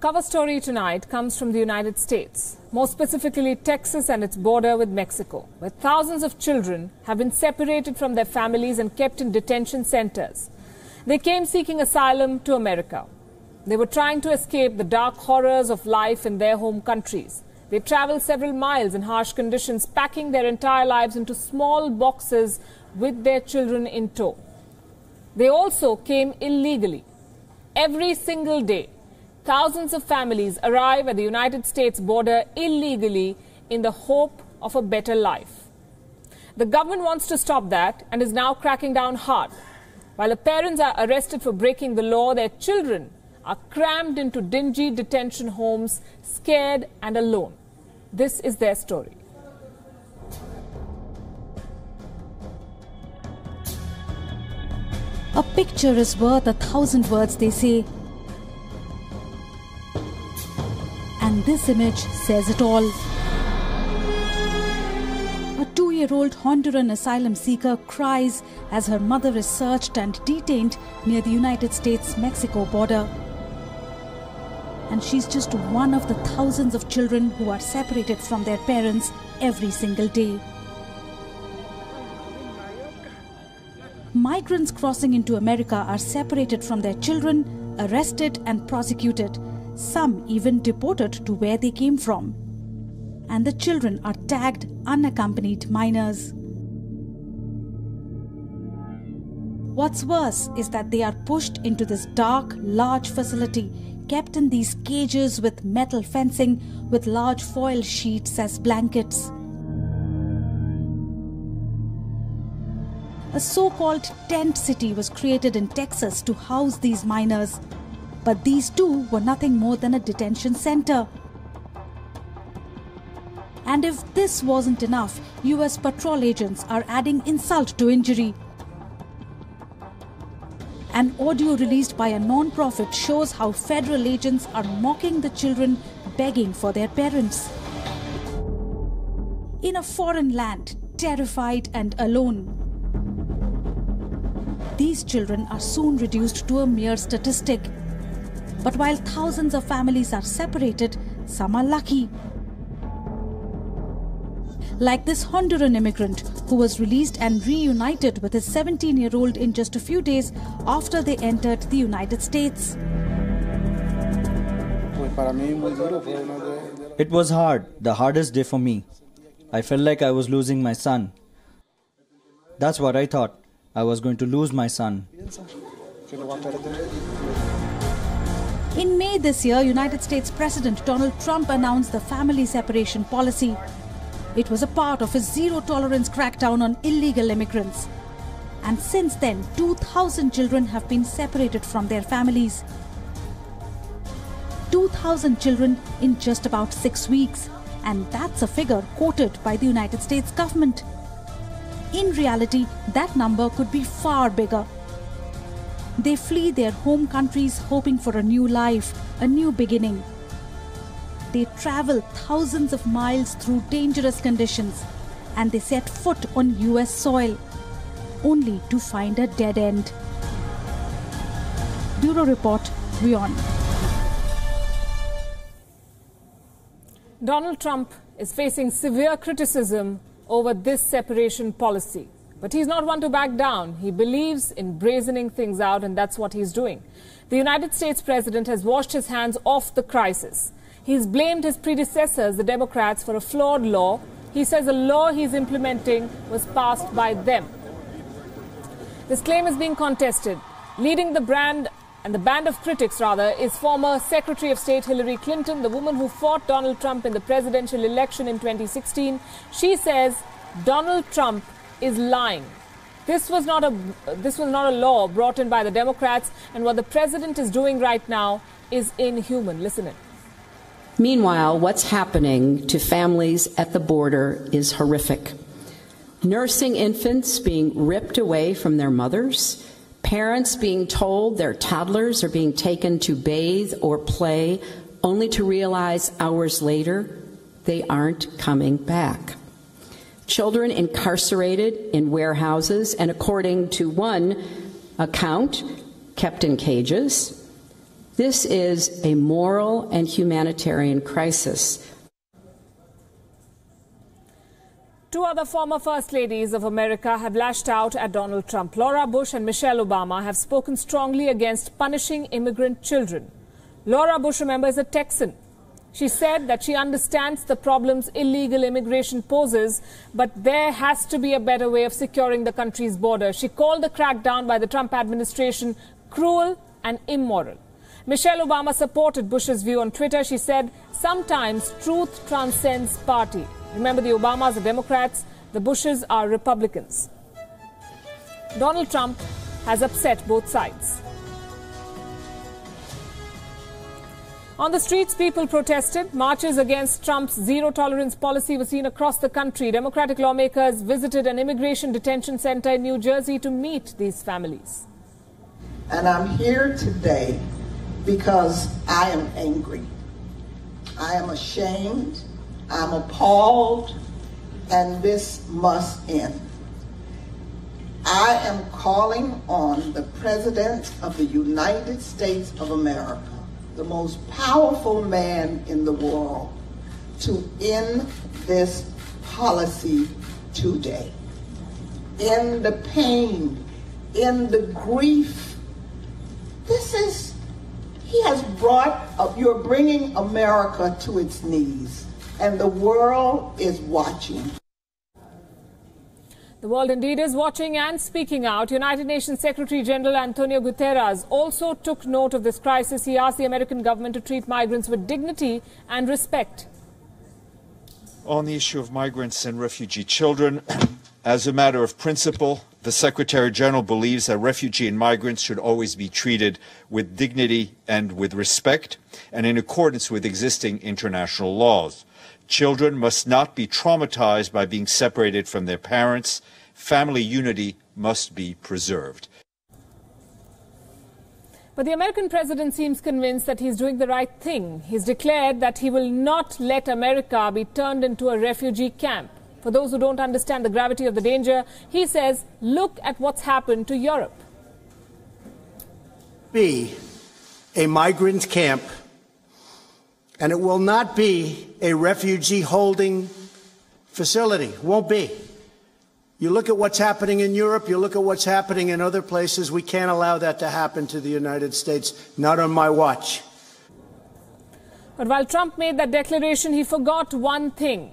Cover story tonight comes from the United States, more specifically Texas and its border with Mexico, where thousands of children have been separated from their families and kept in detention centers. They came seeking asylum to America. They were trying to escape the dark horrors of life in their home countries. They traveled several miles in harsh conditions, packing their entire lives into small boxes with their children in tow. They also came illegally. Every single day, thousands of families arrive at the United States border illegally in the hope of a better life. The government wants to stop that and is now cracking down hard. While the parents are arrested for breaking the law, their children are crammed into dingy detention homes, scared and alone. This is their story. A picture is worth 1,000 words, they say. And this image says it all. A 2-year-old Honduran asylum seeker cries as her mother is searched and detained near the United States-Mexico border. And she's just one of the thousands of children who are separated from their parents every single day. Migrants crossing into America are separated from their children, arrested and prosecuted. Some even deported to where they came from. And the children are tagged unaccompanied minors. What's worse is that they are pushed into this dark, large facility, kept in these cages with metal fencing, with large foil sheets as blankets. A so-called tent city was created in Texas to house these minors. But these too were nothing more than a detention center. And if this wasn't enough, US patrol agents are adding insult to injury. An audio released by a non-profit shows how federal agents are mocking the children, begging for their parents. In a foreign land, terrified and alone. These children are soon reduced to a mere statistic. But while thousands of families are separated, some are lucky. Like this Honduran immigrant who was released and reunited with his 17-year-old in just a few days after they entered the United States. It was hard, the hardest day for me. I felt like I was losing my son. That's what I thought. I was going to lose my son. In May this year, United States President Donald Trump announced the family separation policy. It was a part of his zero-tolerance crackdown on illegal immigrants. And since then, 2,000 children have been separated from their families. 2,000 children in just about 6 weeks. And that's a figure quoted by the United States government. In reality, that number could be far bigger. They flee their home countries hoping for a new life, a new beginning. They travel thousands of miles through dangerous conditions and they set foot on US soil, only to find a dead end. Bureau Report, WION. Donald Trump is facing severe criticism over this separation policy. But he's not one to back down. He believes in brazening things out, and that's what he's doing. The United States president has washed his hands off the crisis. He's blamed his predecessors, the Democrats, for a flawed law. He says the law he's implementing was passed by them. This claim is being contested. Leading the band of critics, is former Secretary of State Hillary Clinton, the woman who fought Donald Trump in the presidential election in 2016. She says Donald Trump is lying. This was not a law brought in by the Democrats, and what the president is doing right now is inhuman. Listen in. Meanwhile, what's happening to families at the border is horrific. Nursing infants being ripped away from their mothers, parents being told their toddlers are being taken to bathe or play, only to realize hours later they aren't coming back. Children incarcerated in warehouses and, according to one account, kept in cages. This is a moral and humanitarian crisis. Two other former First Ladies of America have lashed out at Donald Trump. Laura Bush and Michelle Obama have spoken strongly against punishing immigrant children. Laura Bush, remember, is a Texan. She said that she understands the problems illegal immigration poses, but there has to be a better way of securing the country's border. She called the crackdown by the Trump administration cruel and immoral. Michelle Obama supported Bush's view on Twitter. She said, "Sometimes truth transcends party." Remember, the Obamas are Democrats, the Bushes are Republicans. Donald Trump has upset both sides. On the streets, people protested. Marches against Trump's zero-tolerance policy were seen across the country. Democratic lawmakers visited an immigration detention center in New Jersey to meet these families. And I'm here today because I am angry. I am ashamed. I'm appalled, and this must end. I am calling on the President of the United States of America, the most powerful man in the world, to end this policy today. End the pain, end the grief. You're bringing America to its knees, and the world is watching. The world indeed is watching and speaking out. United Nations Secretary General Antonio Guterres also took note of this crisis. He asked the American government to treat migrants with dignity and respect. On the issue of migrants and refugee children, as a matter of principle, the Secretary General believes that refugee and migrants should always be treated with dignity and with respect, and in accordance with existing international laws. Children must not be traumatized by being separated from their parents. Family unity must be preserved. But the American president seems convinced that he's doing the right thing. He's declared that he will not let America be turned into a refugee camp. For those who don't understand the gravity of the danger, he says, look at what's happened to Europe. Be a migrant camp, and it will not be a refugee holding facility. Won't be. You look at what's happening in Europe, you look at what's happening in other places. We can't allow that to happen to the United States, not on my watch. But while Trump made that declaration, he forgot one thing: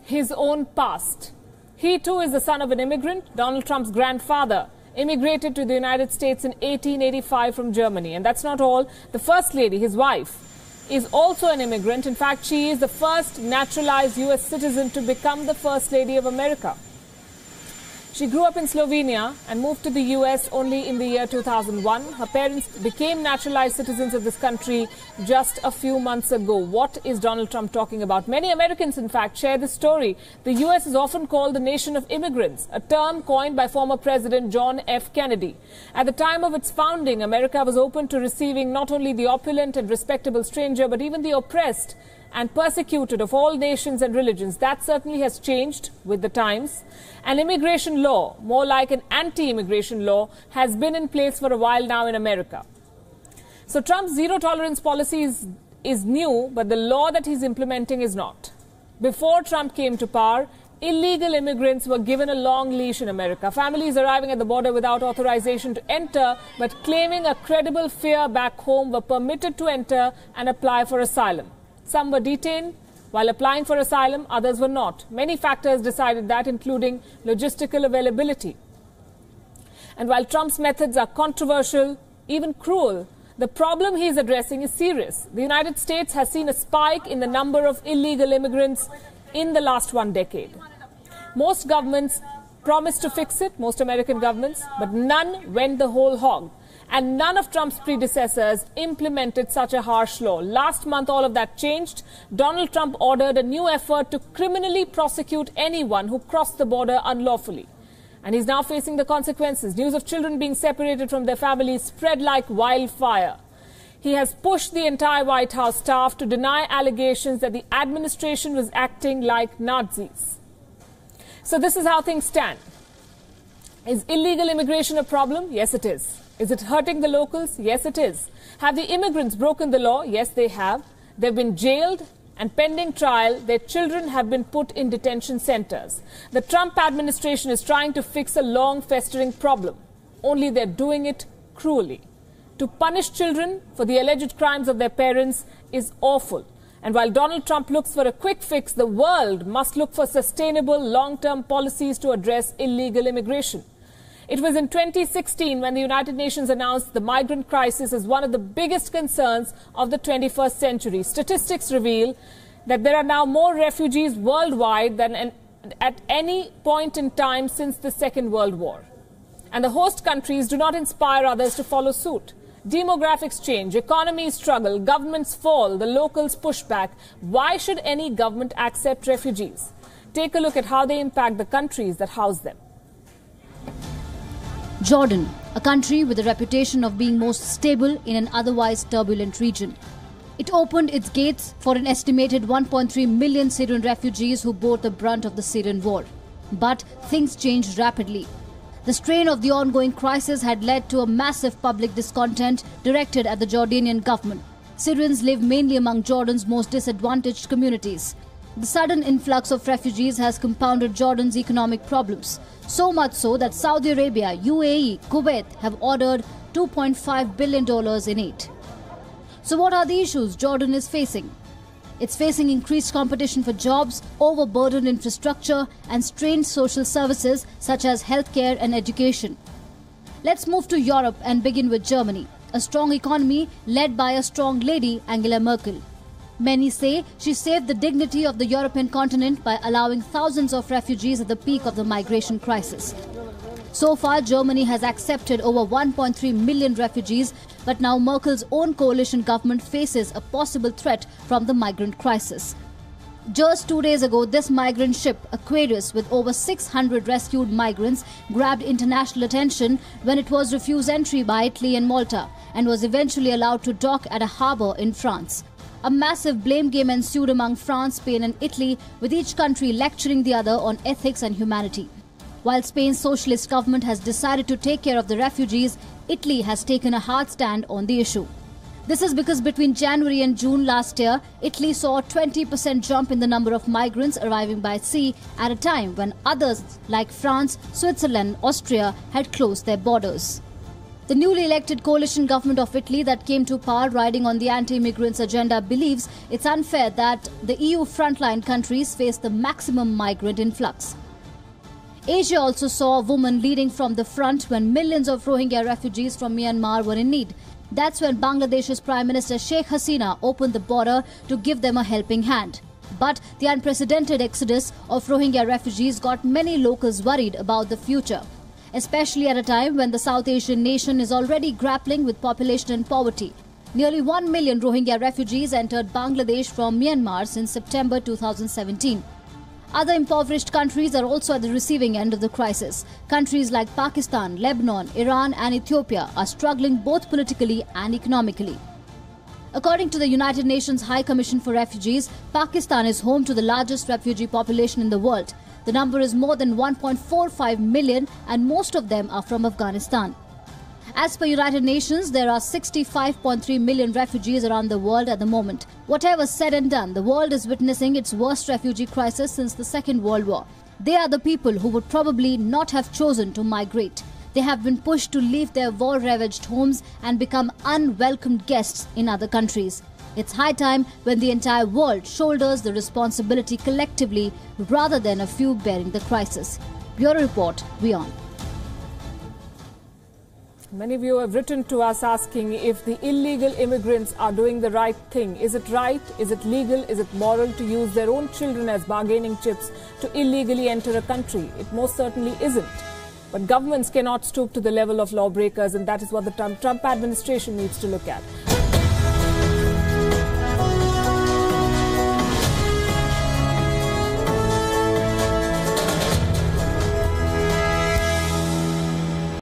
his own past. He too is the son of an immigrant. Donald Trump's grandfather immigrated to the United States in 1885 from Germany. And that's not all. The First Lady, his wife, is also an immigrant. In fact, she is the first naturalized U.S. citizen to become the First Lady of America. She grew up in Slovenia and moved to the U.S. only in the year 2001. Her parents became naturalized citizens of this country just a few months ago. What is Donald Trump talking about? Many Americans, in fact, share this story. The U.S. is often called the nation of immigrants, a term coined by former President John F. Kennedy. At the time of its founding, America was open to receiving not only the opulent and respectable stranger, but even the oppressed and persecuted of all nations and religions. That certainly has changed with the times. An immigration law, more like an anti-immigration law, has been in place for a while now in America. So Trump's zero-tolerance policy is new, but the law that he's implementing is not. Before Trump came to power, illegal immigrants were given a long leash in America. Families arriving at the border without authorization to enter, but claiming a credible fear back home, were permitted to enter and apply for asylum. Some were detained while applying for asylum, others were not. Many factors decided that, including logistical availability. And while Trump's methods are controversial, even cruel, the problem he is addressing is serious. The United States has seen a spike in the number of illegal immigrants in the last 1 decade. Most governments promised to fix it, most American governments, but none went the whole hog. And none of Trump's predecessors implemented such a harsh law. Last month, all of that changed. Donald Trump ordered a new effort to criminally prosecute anyone who crossed the border unlawfully. And he's now facing the consequences. News of children being separated from their families spread like wildfire. He has pushed the entire White House staff to deny allegations that the administration was acting like Nazis. So this is how things stand. Is illegal immigration a problem? Yes, it is. Is it hurting the locals? Yes, it is. Have the immigrants broken the law? Yes, they have. They've been jailed, and pending trial, their children have been put in detention centers. The Trump administration is trying to fix a long festering problem, only they're doing it cruelly. To punish children for the alleged crimes of their parents is awful. And while Donald Trump looks for a quick fix, the world must look for sustainable long-term policies to address illegal immigration. It was in 2016 when the United Nations announced the migrant crisis as one of the biggest concerns of the 21st century. Statistics reveal that there are now more refugees worldwide than at any point in time since the Second World War. And the host countries do not inspire others to follow suit. Demographics change, economies struggle, governments fall, the locals push back. Why should any government accept refugees? Take a look at how they impact the countries that house them. Jordan, a country with a reputation of being most stable in an otherwise turbulent region. It opened its gates for an estimated 1.3 million Syrian refugees who bore the brunt of the Syrian war. But things changed rapidly. The strain of the ongoing crisis had led to a massive public discontent directed at the Jordanian government. Syrians live mainly among Jordan's most disadvantaged communities. The sudden influx of refugees has compounded Jordan's economic problems, so much so that Saudi Arabia, UAE, Kuwait have ordered $2.5 billion in aid. So what are the issues Jordan is facing? It's facing increased competition for jobs, overburdened infrastructure, and strained social services such as healthcare and education. Let's move to Europe and begin with Germany, a strong economy led by a strong lady, Angela Merkel. Many say she saved the dignity of the European continent by allowing thousands of refugees at the peak of the migration crisis. So far, Germany has accepted over 1.3 million refugees, but now Merkel's own coalition government faces a possible threat from the migrant crisis. Just 2 days ago, this migrant ship, Aquarius, with over 600 rescued migrants, grabbed international attention when it was refused entry by Italy and Malta and was eventually allowed to dock at a harbour in France. A massive blame game ensued among France, Spain and Italy, with each country lecturing the other on ethics and humanity. While Spain's socialist government has decided to take care of the refugees, Italy has taken a hard stand on the issue. This is because between January and June last year, Italy saw a 20% jump in the number of migrants arriving by sea at a time when others like France, Switzerland, Austria had closed their borders. The newly elected coalition government of Italy that came to power riding on the anti-immigrants agenda believes it's unfair that the EU frontline countries face the maximum migrant influx. Asia also saw a woman leading from the front when millions of Rohingya refugees from Myanmar were in need. That's when Bangladesh's Prime Minister Sheikh Hasina opened the border to give them a helping hand. But the unprecedented exodus of Rohingya refugees got many locals worried about the future, especially at a time when the South Asian nation is already grappling with population and poverty. Nearly 1 million Rohingya refugees entered Bangladesh from Myanmar since September 2017. Other impoverished countries are also at the receiving end of the crisis. Countries like Pakistan, Lebanon, Iran and Ethiopia are struggling both politically and economically. According to the United Nations High Commission for Refugees, Pakistan is home to the largest refugee population in the world. The number is more than 1.45 million and most of them are from Afghanistan. As per United Nations, there are 65.3 million refugees around the world at the moment. Whatever said and done, the world is witnessing its worst refugee crisis since the Second World War. They are the people who would probably not have chosen to migrate. They have been pushed to leave their war-ravaged homes and become unwelcomed guests in other countries. It's high time when the entire world shoulders the responsibility collectively rather than a few bearing the crisis. Bureau Report, WION. Many of you have written to us asking if the illegal immigrants are doing the right thing. Is it right? Is it legal? Is it moral to use their own children as bargaining chips to illegally enter a country? It most certainly isn't. But governments cannot stoop to the level of lawbreakers, and that is what the Trump administration needs to look at.